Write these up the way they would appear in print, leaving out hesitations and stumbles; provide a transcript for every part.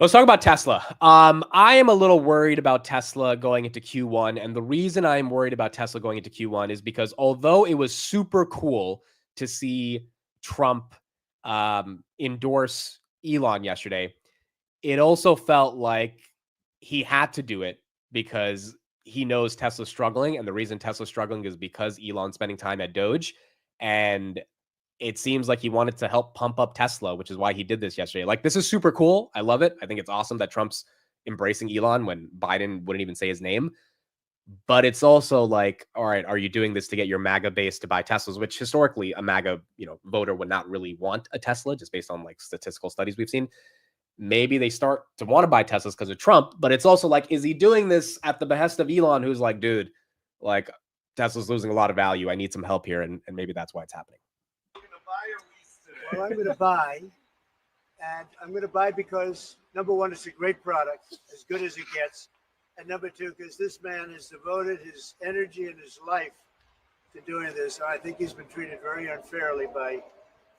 Let's talk about Tesla. I am a little worried about Tesla going into Q1. And the reason I'm worried about Tesla going into Q1 is because although it was super cool to see Trump endorse Elon yesterday, it also felt like he had to do it because he knows Tesla's struggling. And the reason Tesla's struggling is because Elon's spending time at Doge. And it seems like he wanted to help pump up Tesla, which is why he did this yesterday. Like, this is super cool. I love it. I think it's awesome that Trump's embracing Elon when Biden wouldn't even say his name. But it's also like, all right, are you doing this to get your MAGA base to buy Teslas, which historically a MAGA, voter would not really want a Tesla just based on like statistical studies we've seen. Maybe they start to want to buy Teslas because of Trump, but it's also like, is he doing this at the behest of Elon, who's like, dude, like Tesla's losing a lot of value. I need some help here. And maybe that's why it's happening. Well, I'm going to buy, and I'm going to buy because, number one, it's a great product, as good as it gets. And number two, because this man has devoted his energy and his life to doing this. And I think he's been treated very unfairly by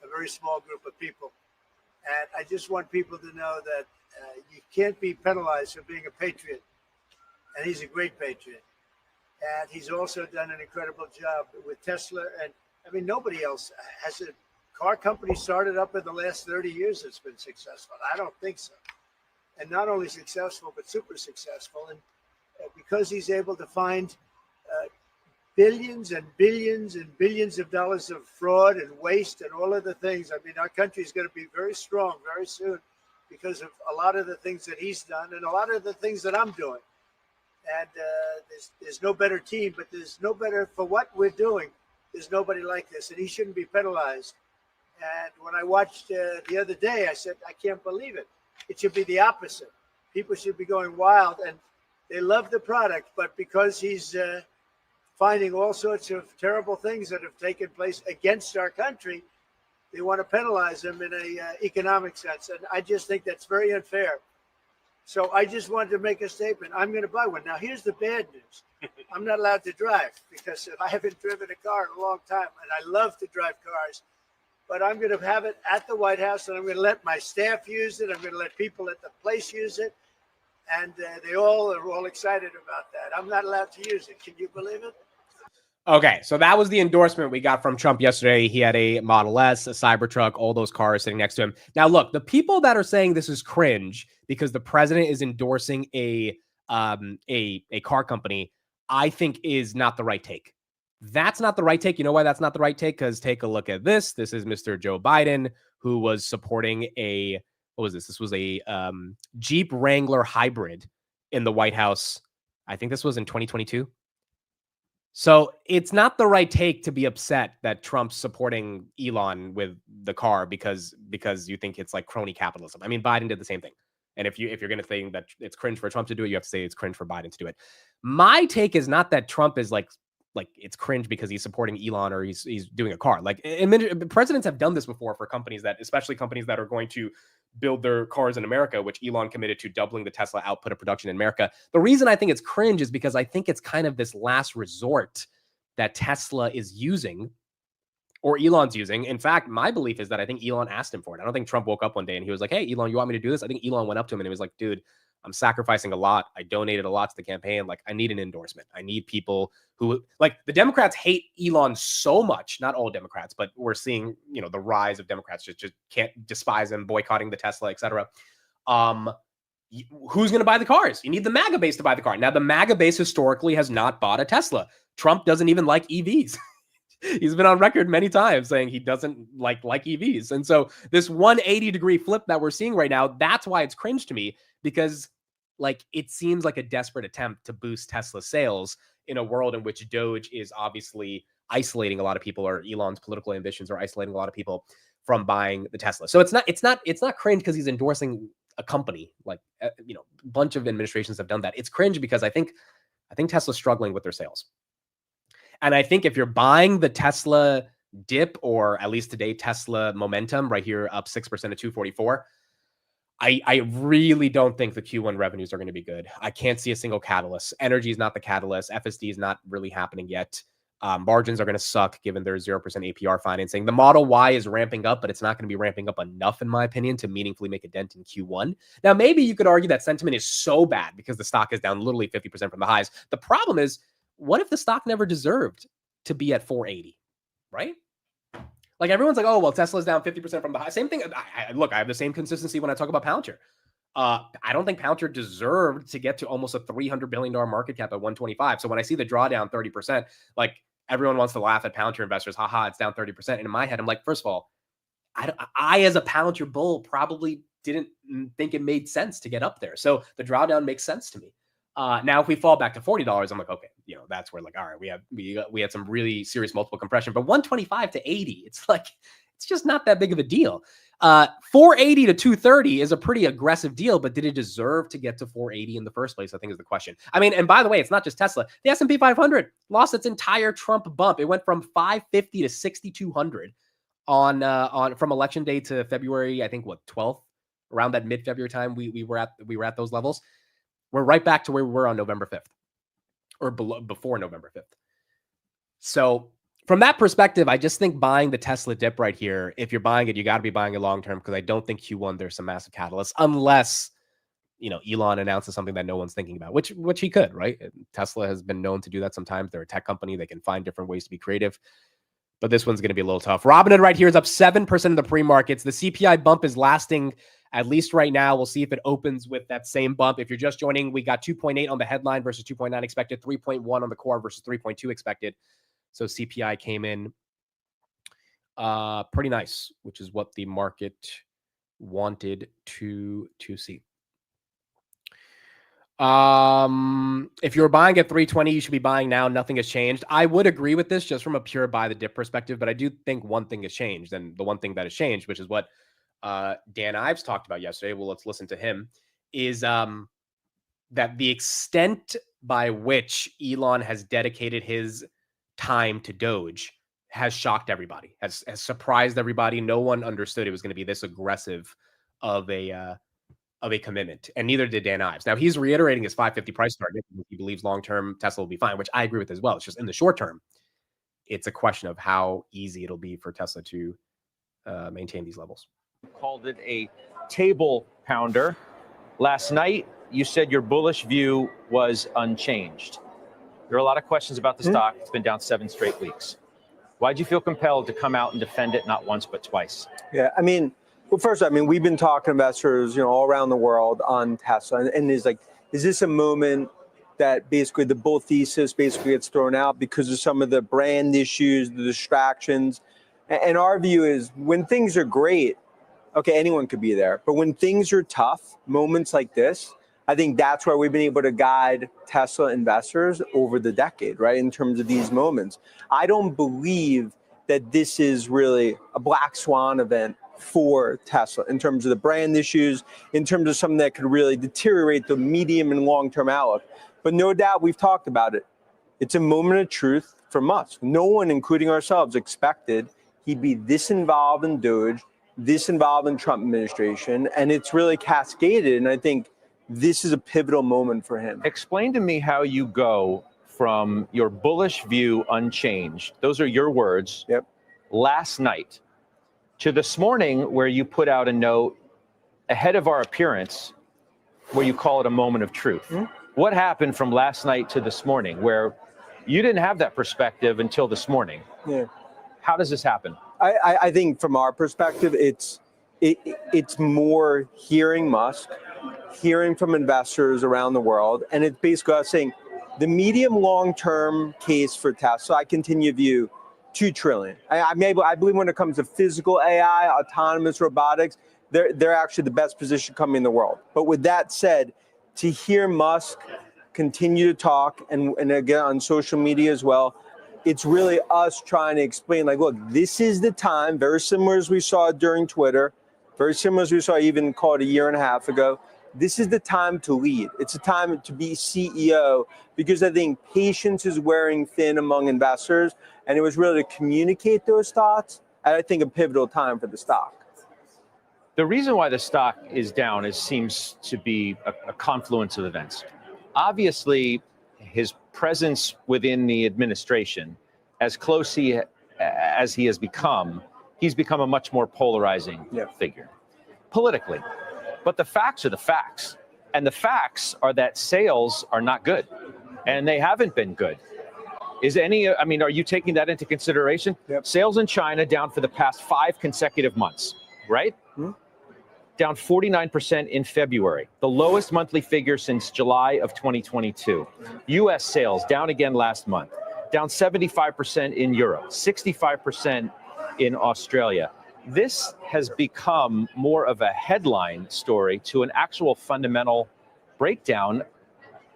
a very small group of people. And I just want people to know that you can't be penalized for being a patriot. And he's a great patriot. And he's also done an incredible job with Tesla. And I mean, nobody else has a car company started up in the last 30 years that's been successful. I don't think so. And not only successful, but super successful. And because he's able to find billions and billions and billions of dollars of fraud and waste and all of the things. I mean, our country is going to be very strong very soon because of a lot of the things that he's done and a lot of the things that I'm doing. And there's no better team, but there's no better for what we're doing. There's nobody like this, and he shouldn't be penalized. And when I watched the other day, I said, I can't believe it. It should be the opposite. People should be going wild, and they love the product, but because he's finding all sorts of terrible things that have taken place against our country, they want to penalize him in a economic sense. And I just think that's very unfair. So I just wanted to make a statement. I'm going to buy one. Now, here's the bad news. I'm not allowed to drive because I haven't driven a car in a long time, and I love to drive cars. But I'm going to have it at the White House, and I'm going to let my staff use it. I'm going to let people at the place use it. And they all are all excited about that. I'm not allowed to use it. Can you believe it? Okay, so that was the endorsement we got from Trump yesterday. He had a Model S, a Cybertruck, all those cars sitting next to him. Now, look, the people that are saying this is cringe because the president is endorsing a car company, I think is not the right take. That's not the right take. You know why that's not the right take? Because take a look at this. This is Mr. Joe Biden, who was supporting what was this? This was a Jeep Wrangler hybrid in the White House. I think this was in 2022. So it's not the right take to be upset that Trump's supporting Elon with the car because you think it's like crony capitalism. I mean, Biden did the same thing. And if you're going to think that it's cringe for Trump to do it, you have to say it's cringe for Biden to do it. My take is not that Trump is like it's cringe because he's supporting Elon or he's doing a car. Like, presidents have done this before for companies especially companies that are going to build their cars in America, which Elon committed to doubling the Tesla output of production in America. The reason I think it's cringe is because I think it's kind of this last resort that Tesla is using or Elon's using. In fact, my belief is that I think Elon asked him for it. I don't think Trump woke up one day and he was like, hey, Elon, you want me to do this? I think Elon went up to him and he was like, dude, I'm sacrificing a lot. I donated a lot to the campaign. Like, I need an endorsement. I need people who, like, the Democrats hate Elon so much. Not all Democrats, but we're seeing, the rise of Democrats just can't despise him, boycotting the Tesla, etc. Who's going to buy the cars? You need the MAGA base to buy the car. Now, the MAGA base historically has not bought a Tesla. Trump doesn't even like EVs. He's been on record many times saying he doesn't like EVs. And so this 180-degree flip that we're seeing right now, that's why it's cringe to me, because it seems like a desperate attempt to boost Tesla sales in a world in which Doge is obviously isolating a lot of people, or Elon's political ambitions are isolating a lot of people from buying the Tesla. So it's not cringe because he's endorsing a company. A bunch of administrations have done that. It's cringe because I think Tesla's struggling with their sales. And I think if you're buying the Tesla dip, or at least today, Tesla momentum right here up 6% at 244, I really don't think the Q1 revenues are going to be good. I can't see a single catalyst. Energy is not the catalyst. FSD is not really happening yet. Margins are going to suck given their 0% APR financing. The Model Y is ramping up, but it's not going to be ramping up enough, in my opinion, to meaningfully make a dent in Q1. Now, maybe you could argue that sentiment is so bad because the stock is down literally 50% from the highs. The problem is, what if the stock never deserved to be at 480, right? Like everyone's like, oh, well, Tesla's down 50% from the high. Same thing. Look, I have the same consistency when I talk about Palantir. I don't think Palantir deserved to get to almost a $300 billion market cap at 125. So when I see the drawdown 30%, like everyone wants to laugh at Palantir investors. Haha, it's down 30%. And in my head, I'm like, first of all, I as a Palantir bull probably didn't think it made sense to get up there. So the drawdown makes sense to me. Now, if we fall back to $40, I'm like, okay, that's where like, all right, we had some really serious multiple compression, but 125 to 80, it's like, it's just not that big of a deal. 480 to 230 is a pretty aggressive deal, but did it deserve to get to 480 in the first place? I think is the question. I mean, and by the way, it's not just Tesla. The S&P 500 lost its entire Trump bump. It went from 550 to 6,200 on from election day to February, I think 12th, around that mid-February time. We were at those levels. We're right back to where we were on November 5th or before November 5th. So from that perspective, I just think buying the Tesla dip right here, if you're buying it, you got to be buying it long-term, because I don't think Q1 there's some massive catalyst unless, Elon announces something that no one's thinking about, which he could, right? Tesla has been known to do that sometimes. They're a tech company. They can find different ways to be creative. But this one's going to be a little tough. Robinhood right here is up 7% in the pre-markets. The CPI bump is lasting at least right now. We'll see if it opens with that same bump. If you're just joining, we got 2.8 on the headline versus 2.9 expected, 3.1 on the core versus 3.2 expected. So CPI came in pretty nice, which is what the market wanted to see. If you're buying at 320, you should be buying now. Nothing has changed. I would agree with this just from a pure buy the dip perspective, but I do think one thing has changed. And the one thing that has changed, which is what Dan Ives talked about yesterday, well, let's listen to him, is that the extent by which Elon has dedicated his time to Doge has shocked everybody, has surprised everybody. No one understood it was going to be this aggressive of a commitment, and neither did Dan Ives. Now he's reiterating his 550 price target. He believes long-term Tesla will be fine, which I agree with as well. It's just in the short term, it's a question of how easy it'll be for Tesla to maintain these levels. Called it a table pounder. Last night, you said your bullish view was unchanged. There are a lot of questions about the stock. It's been down 7 straight weeks. Why'd you feel compelled to come out and defend it not once but twice? Yeah, well, first, we've been talking to investors, all around the world on Tesla, and is this a moment that basically the bull thesis basically gets thrown out because of some of the brand issues, the distractions? And our view is when things are great, okay, anyone could be there. But when things are tough, moments like this, I think that's where we've been able to guide Tesla investors over the decade, right? In terms of these moments. I don't believe that this is really a black swan event for Tesla in terms of the brand issues, in terms of something that could really deteriorate the medium and long-term outlook. But no doubt, we've talked about it. It's a moment of truth for Musk. No one, including ourselves, expected he'd be this involved in Doge, this involved in Trump administration, and it's really cascaded. And I think this is a pivotal moment for him. Explain to me how you go from your bullish view unchanged, those are your words, yep, last night, to this morning where you put out a note ahead of our appearance where you call it a moment of truth. Mm-hmm. What happened from last night to this morning where you didn't have that perspective until this morning? Yeah. How does this happen? I think from our perspective, it's more hearing Musk, hearing from investors around the world, and it's basically us saying the medium long-term case for Tesla, I continue to view $2 trillion. I believe when it comes to physical AI, autonomous robotics, they're actually the best position company in the world. But with that said, to hear Musk continue to talk, and again on social media as well, it's really us trying to explain, look, this is the time, very similar as we saw during Twitter, very similar as we saw even called a year and a half ago. This is the time to lead. It's a time to be CEO, because I think patience is wearing thin among investors, and it was really to communicate those thoughts at, I think, a pivotal time for the stock. The reason why the stock is down seems to be a confluence of events. Obviously, his presence within the administration as close as he has become, he's become a much more polarizing figure politically. But the facts are the facts. And the facts are that sales are not good. And they haven't been good. Are you taking that into consideration? Yep. Sales in China down for the past 5 consecutive months, right? Hmm. Down 49% in February, the lowest monthly figure since July of 2022. US sales down again last month, down 75% in Europe, 65% in Australia. This has become more of a headline story to an actual fundamental breakdown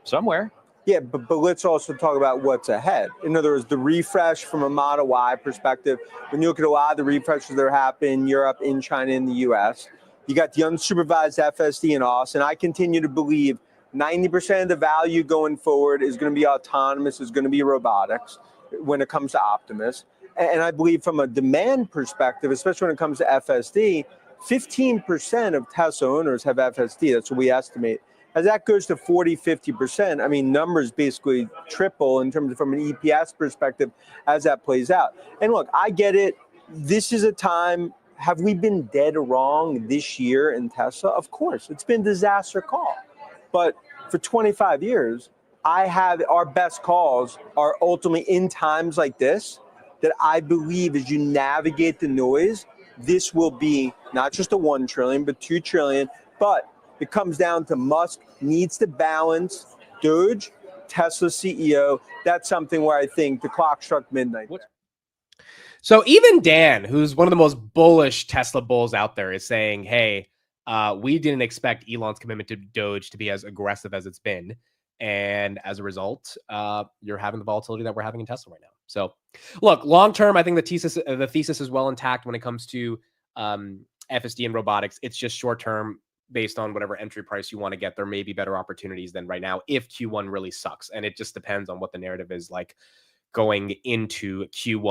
somewhere. Yeah, but let's also talk about what's ahead. In other words, the refresh from a Model Y perspective, when you look at a lot of the refreshes that are happening in Europe, in China, in the US, you got the unsupervised FSD in Austin. I continue to believe 90% of the value going forward is going to be autonomous, is going to be robotics when it comes to Optimus. And I believe from a demand perspective, especially when it comes to FSD, 15% of Tesla owners have FSD. That's what we estimate. As that goes to 40, 50%, I mean, numbers basically triple in terms of from an EPS perspective as that plays out. And look, I get it. This is a time, have we been dead wrong this year in Tesla? Of course, it's been a disaster call. But for 25 years, our best calls are ultimately in times like this, that I believe as you navigate the noise, this will be not just a 1 trillion, but 2 trillion. But it comes down to Musk needs to balance Doge, Tesla CEO. That's something where I think the clock struck midnight. So even Dan, who's one of the most bullish Tesla bulls out there, is saying, hey, we didn't expect Elon's commitment to Doge to be as aggressive as it's been. And as a result, you're having the volatility that we're having in Tesla right now. So look, long term, I think the thesis is well intact when it comes to FSD and robotics. It's just short term. Based on whatever entry price you want to get, there may be better opportunities than right now if Q1 really sucks. And it just depends on what the narrative is like going into Q1.